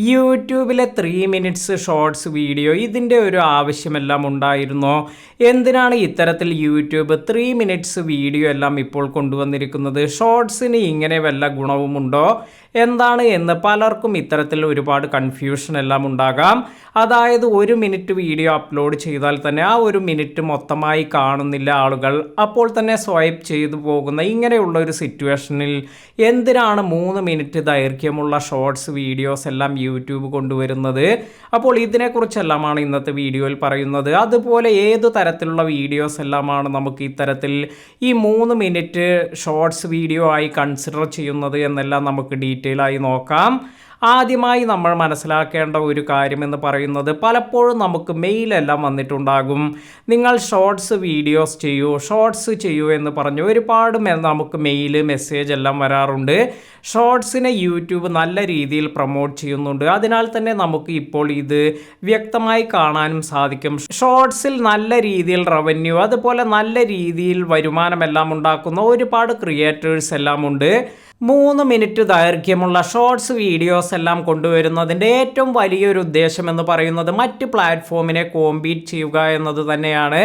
യൂട്യൂബിലെ 3 minutes shorts video ഇതിൻ്റെ ഒരു ആവശ്യമെല്ലാം ഉണ്ടായിരുന്നോ? എന്തിനാണ് ഇത്തരത്തിൽ യൂട്യൂബ് 3 മിനിറ്റ്സ് വീഡിയോ എല്ലാം ഇപ്പോൾ കൊണ്ടുവന്നിരിക്കുന്നത്? ഷോർട്സിന് ഇങ്ങനെ വല്ല ഗുണവുമുണ്ടോ എന്താണ് എന്ന് പലർക്കും ഇത്തരത്തിൽ ഒരുപാട് കൺഫ്യൂഷൻ എല്ലാം ഉണ്ടാകാം. അതായത് 1 മിനിറ്റ് വീഡിയോ അപ്ലോഡ് ചെയ്താൽ തന്നെ ആ 1 മിനിറ്റ് മൊത്തമായി കാണുന്നില്ല ആളുകൾ, അപ്പോൾ തന്നെ സ്വൈപ്പ് ചെയ്തു പോകുന്ന ഇങ്ങനെയുള്ള ഒരു സിറ്റുവേഷനിൽ എന്തിനാണ് 3 മിനിറ്റ് ദൈർഘ്യമുള്ള ഷോർട്സ് വീഡിയോസ് എല്ലാം യൂട്യൂബ് കൊണ്ടുവരുന്നത്? അപ്പോൾ ഇതിനെക്കുറിച്ചെല്ലാമാണ് ഇന്നത്തെ വീഡിയോയിൽ പറയുന്നത്. അതുപോലെ ഏതു തരത്തിലുള്ള വീഡിയോസ് എല്ലാമാണ് നമുക്ക് ഇത്തരത്തിൽ ഈ 3 മിനിറ്റ് ഷോർട്സ് വീഡിയോ ആയി കൺസിഡർ ചെയ്യുന്നത് എന്നെല്ലാം നമുക്ക് ഡീറ്റെയിൽ ആയി നോക്കാം. ആദ്യമായി നമ്മൾ മനസ്സിലാക്കേണ്ട ഒരു കാര്യമെന്ന് പറയുന്നത്, പലപ്പോഴും നമുക്ക് മെയിലെല്ലാം വന്നിട്ടുണ്ടാകും, നിങ്ങൾ ഷോർട്സ് വീഡിയോസ് ചെയ്യൂ എന്ന് പറഞ്ഞ് ഒരുപാട് നമുക്ക് മെസ്സേജ് എല്ലാം വരാറുണ്ട്. ഷോർട്സിനെ യൂട്യൂബ് നല്ല രീതിയിൽ പ്രൊമോട്ട് ചെയ്യുന്നുണ്ട്. അതിനാൽ തന്നെ നമുക്ക് ഇപ്പോൾ ഇത് വ്യക്തമായി കാണാനും സാധിക്കും. ഷോർട്സിൽ നല്ല രീതിയിൽ റവന്യൂ, അതുപോലെ നല്ല രീതിയിൽ വരുമാനമെല്ലാം ഉണ്ടാക്കുന്ന ഒരുപാട് ക്രിയേറ്റേഴ്സ് എല്ലാം ഉണ്ട്. 3 മിനിറ്റ് ദൈർഘ്യമുള്ള ഷോർട്സ് വീഡിയോസ് എല്ലാം കൊണ്ടുവരുന്നതിൻ്റെ ഏറ്റവും വലിയൊരു ഉദ്ദേശം എന്ന് പറയുന്നത് മറ്റ് പ്ലാറ്റ്ഫോമിനെ കോമ്പീറ്റ് ചെയ്യുക എന്നത് തന്നെയാണ്.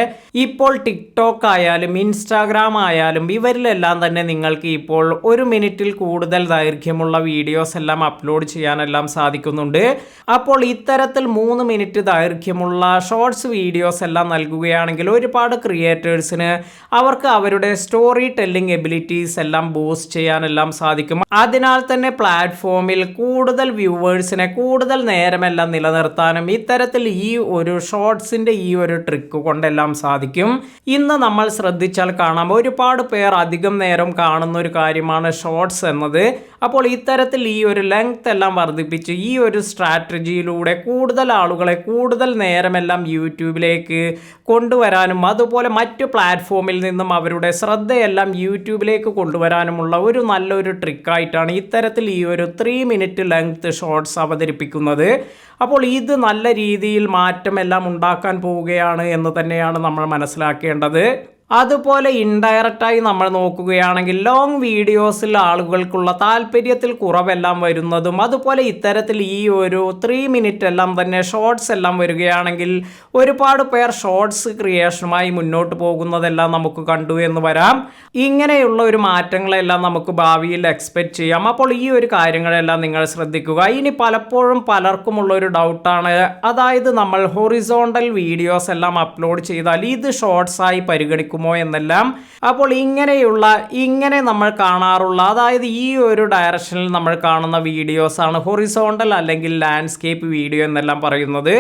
ഇപ്പോൾ ടിക്ടോക്ക് ആയാലും ഇൻസ്റ്റാഗ്രാം ആയാലും ഇവരിലെല്ലാം തന്നെ നിങ്ങൾക്ക് ഇപ്പോൾ 1 മിനിറ്റിൽ കൂടുതൽ ദൈർഘ്യമുള്ള വീഡിയോസ് എല്ലാം അപ്ലോഡ് ചെയ്യാനെല്ലാം സാധിക്കുന്നുണ്ട്. അപ്പോൾ ഇത്തരത്തിൽ 3 മിനിറ്റ് ദൈർഘ്യമുള്ള ഷോർട്സ് വീഡിയോസ് എല്ലാം നൽകുകയാണെങ്കിൽ ഒരുപാട് ക്രിയേറ്റേഴ്സിന് അവർക്ക് അവരുടെ സ്റ്റോറി ടെല്ലിംഗ് എബിലിറ്റീസ് എല്ലാം ബൂസ്റ്റ് ചെയ്യാനെല്ലാം സാധിക്കും. അതിനാൽ തന്നെ പ്ലാറ്റ്ഫോമിൽ കൂടുതൽ വ്യൂവേഴ്സിനെ കൂടുതൽ നേരമെല്ലാം നിലനിർത്താനും ഇത്തരത്തിൽ ഈ ഒരു ഷോർട്സിന്റെ ഈ ഒരു ട്രിക്ക് കൊണ്ടെല്ലാം സാധിക്കും. ഇന്ന് നമ്മൾ ശ്രദ്ധിച്ചാൽ കാണാം, ഒരുപാട് പേർ അധികം നേരം കാണുന്ന ഒരു കാര്യമാണ് ഷോർട്സ് എന്നത്. അപ്പോൾ ഇത്തരത്തിൽ ഈ ഒരു ലെങ്ത് എല്ലാം വർദ്ധിപ്പിച്ച് ഈ ഒരു സ്ട്രാറ്റജിയിലൂടെ കൂടുതൽ ആളുകളെ കൂടുതൽ നേരമെല്ലാം യൂട്യൂബിലേക്ക് കൊണ്ടുവരാനും അതുപോലെ മറ്റു പ്ലാറ്റ്ഫോമിൽ നിന്നും അവരുടെ ശ്രദ്ധയെല്ലാം യൂട്യൂബിലേക്ക് കൊണ്ടുവരാനുമുള്ള ഒരു നല്ലൊരു ട്രിക്കായിട്ടാണ് ഇത്തരത്തിൽ ഈ ഒരു 3 മിനിറ്റ് ലെങ്ത് ഷോർട്സ് അവതരിപ്പിക്കുന്നത്. അപ്പോൾ ഇത് നല്ല രീതിയിൽ മാറ്റമെല്ലാം ഉണ്ടാക്കാൻ പോവുകയാണ് എന്ന് തന്നെയാണ് നമ്മൾ മനസ്സിലാക്കേണ്ടത്. അതുപോലെ ഇൻഡയറക്റ്റായി നമ്മൾ നോക്കുകയാണെങ്കിൽ ലോങ് വീഡിയോസിൽ ആളുകൾക്കുള്ള താല്പര്യത്തിൽ കുറവെല്ലാം വരുന്നതും, അതുപോലെ ഇത്തരത്തിൽ ഈ ഒരു 3 മിനിറ്റ് എല്ലാം തന്നെ ഷോർട്സ് എല്ലാം വരികയാണെങ്കിൽ ഒരുപാട് പേർ ഷോർട്സ് ക്രിയേഷനുമായി മുന്നോട്ട് പോകുന്നതെല്ലാം നമുക്ക് കണ്ടു എന്ന് വരാം. ഇങ്ങനെയുള്ള ഒരു മാറ്റങ്ങളെല്ലാം നമുക്ക് ഭാവിയിൽ എക്സ്പെക്റ്റ് ചെയ്യാം. അപ്പോൾ ഈ ഒരു കാര്യങ്ങളെല്ലാം നിങ്ങൾ ശ്രദ്ധിക്കുക. ഇനി പലപ്പോഴും പലർക്കുമുള്ള ഒരു ഡൗട്ടാണ്, അതായത് നമ്മൾ ഹൊറിസോണ്ടൽ വീഡിയോസ് എല്ലാം അപ്ലോഡ് ചെയ്താൽ ഇത് ഷോർട്സായി പരിഗണിക്കും എന്നെല്ലാം. അപ്പോൾ ഇങ്ങനെ നമ്മൾ കാണാറുള്ള, അതായത് ഈ ഒരു ഡയറക്ഷനിൽ നമ്മൾ കാണുന്ന വീഡിയോസ് ആണ് ഹൊറിസോണ്ടൽ അല്ലെങ്കിൽ ലാൻഡ്സ്കേപ്പ് വീഡിയോ എന്നെല്ലാം പറയുന്നത്.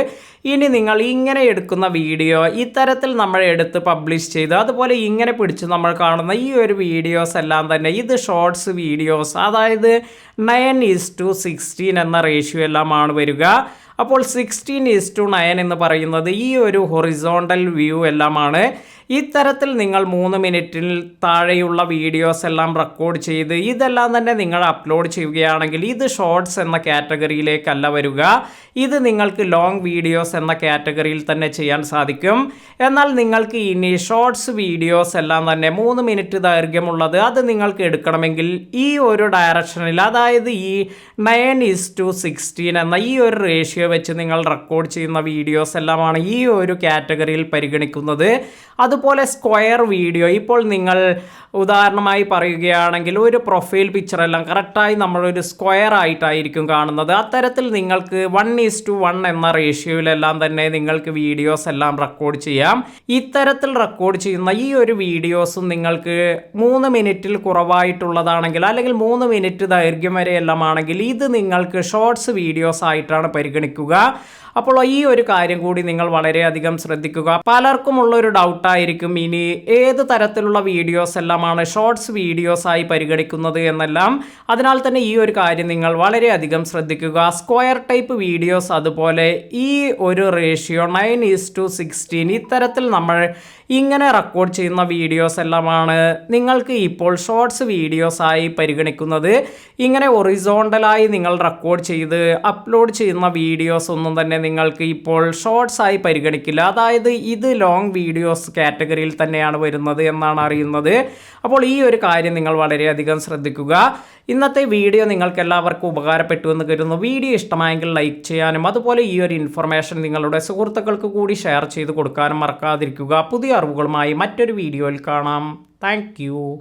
ഇനി നിങ്ങൾ ഇങ്ങനെ എടുക്കുന്ന വീഡിയോ ഇത്തരത്തിൽ നമ്മൾ എടുത്ത് പബ്ലിഷ് ചെയ്ത് അതുപോലെ ഇങ്ങനെ പിടിച്ച് നമ്മൾ കാണുന്ന ഈ ഒരു വീഡിയോസ് എല്ലാം തന്നെ ഇത് ഷോർട്സ് വീഡിയോസ്, അതായത് 9:16 എന്ന റേഷ്യോ എല്ലാമാണ് വരിക. അപ്പോൾ 16:9 എന്ന് പറയുന്നത് ഈ ഒരു ഹൊറിസോണ്ടൽ വ്യൂ എല്ലാമാണ്. ഇത്തരത്തിൽ നിങ്ങൾ 3 മിനിറ്റിൽ താഴെയുള്ള വീഡിയോസ് എല്ലാം റെക്കോർഡ് ചെയ്ത് ഇതെല്ലാം തന്നെ നിങ്ങൾ അപ്ലോഡ് ചെയ്യുകയാണെങ്കിൽ ഇത് ഷോർട്സ് എന്ന കാറ്റഗറിയിലേക്കല്ല വരിക, ഇത് നിങ്ങൾക്ക് ലോങ് വീഡിയോസ് എന്ന കാറ്റഗറിയിൽ തന്നെ ചെയ്യാൻ സാധിക്കും. എന്നാൽ നിങ്ങൾക്ക് ഇനി ഷോർട്സ് വീഡിയോസ് എല്ലാം തന്നെ 3 മിനിറ്റ് ദൈർഘ്യമുള്ളത് അത് നിങ്ങൾക്ക് എടുക്കണമെങ്കിൽ ഈ ഒരു ഡയറക്ഷനിൽ, അതായത് ഈ 9:16 എന്ന ഈ ഒരു റേഷ്യോ വെച്ച് നിങ്ങൾ റെക്കോർഡ് ചെയ്യുന്ന വീഡിയോസ് എല്ലാമാണ് ഈ ഒരു കാറ്റഗറിയിൽ പരിഗണിക്കുന്നത്. അതുപോലെ സ്ക്വയർ വീഡിയോ, ഇപ്പോൾ നിങ്ങൾ ഉദാഹരണമായി പറയുകയാണെങ്കിൽ ഒരു പ്രൊഫൈൽ പിക്ചറെല്ലാം കറക്റ്റായി നമ്മളൊരു സ്ക്വയർ ആയിട്ടായിരിക്കും കാണുന്നത്. അത്തരത്തിൽ നിങ്ങൾക്ക് 1:1 എന്ന റേഷ്യോയിലെല്ലാം തന്നെ നിങ്ങൾക്ക് വീഡിയോസ് എല്ലാം റെക്കോർഡ് ചെയ്യാം. ഇത്തരത്തിൽ റെക്കോർഡ് ചെയ്യുന്ന ഈ ഒരു വീഡിയോസും നിങ്ങൾക്ക് 3 മിനിറ്റിൽ കുറവായിട്ടുള്ളതാണെങ്കിൽ അല്ലെങ്കിൽ 3 മിനിറ്റ് ദൈർഘ്യം വരെയെല്ലാം ആണെങ്കിൽ ഇത് നിങ്ങൾക്ക് ഷോർട്സ് വീഡിയോസ് ആയിട്ടാണ് പരിഗണിക്കുക. അപ്പോൾ ഈ ഒരു കാര്യം കൂടി നിങ്ങൾ വളരെയധികം ശ്രദ്ധിക്കുക. പലർക്കുമുള്ള ഒരു ഡൗട്ടായിരിക്കും, ഇനി ഏത് തരത്തിലുള്ള വീഡിയോസ് എല്ലാമാണ് ഷോർട്സ് വീഡിയോസ് ആയി പരിഗണിക്കുന്നത് എന്നെല്ലാം. അതിനാൽ തന്നെ ഈ ഒരു കാര്യം നിങ്ങൾ വളരെയധികം ശ്രദ്ധിക്കുക. സ്ക്വയർ ടൈപ്പ് വീഡിയോസ്, അതുപോലെ ഈ ഒരു റേഷ്യോ 9:16 ഇത്തരത്തിൽ നമ്മൾ ഇങ്ങനെ റെക്കോർഡ് ചെയ്യുന്ന വീഡിയോസ് എല്ലാമാണ് നിങ്ങൾക്ക് ഇപ്പോൾ ഷോർട്സ് വീഡിയോസ് ആയി പരിഗണിക്കുന്നത്. ഇങ്ങനെ ഒറിസോണ്ടലായി നിങ്ങൾ റെക്കോർഡ് ചെയ്ത് അപ്ലോഡ് ചെയ്യുന്ന വീഡിയോസ് ഒന്നും തന്നെ നിങ്ങൾക്ക് ഇപ്പോൾ ഷോർട്സ് ആയി പരിഗണിക്കില്ല. അതായത് ഇത് ലോങ് വീഡിയോസ് കാറ്റഗറിയിൽ തന്നെയാണ് വരുന്നത് എന്നാണ് അറിയുന്നത്. അപ്പോൾ ഈ ഒരു കാര്യം നിങ്ങൾ വളരെയധികം ശ്രദ്ധിക്കുക. ഇന്നത്തെ വീഡിയോ നിങ്ങൾക്ക് എല്ലാവർക്കും ഉപകാരപ്പെട്ടു എന്ന് കരുതുന്നു. വീഡിയോ ഇഷ്ടമായെങ്കിൽ ലൈക്ക് ചെയ്യാനും അതുപോലെ ഈ ഒരു ഇൻഫർമേഷൻ നിങ്ങളുടെ സുഹൃത്തുക്കൾക്ക് കൂടി ഷെയർ ചെയ്ത് കൊടുക്കാനും മറക്കാതിരിക്കുക. പുതിയ അറിവുകളുമായി മറ്റൊരു വീഡിയോയിൽ കാണാം. താങ്ക്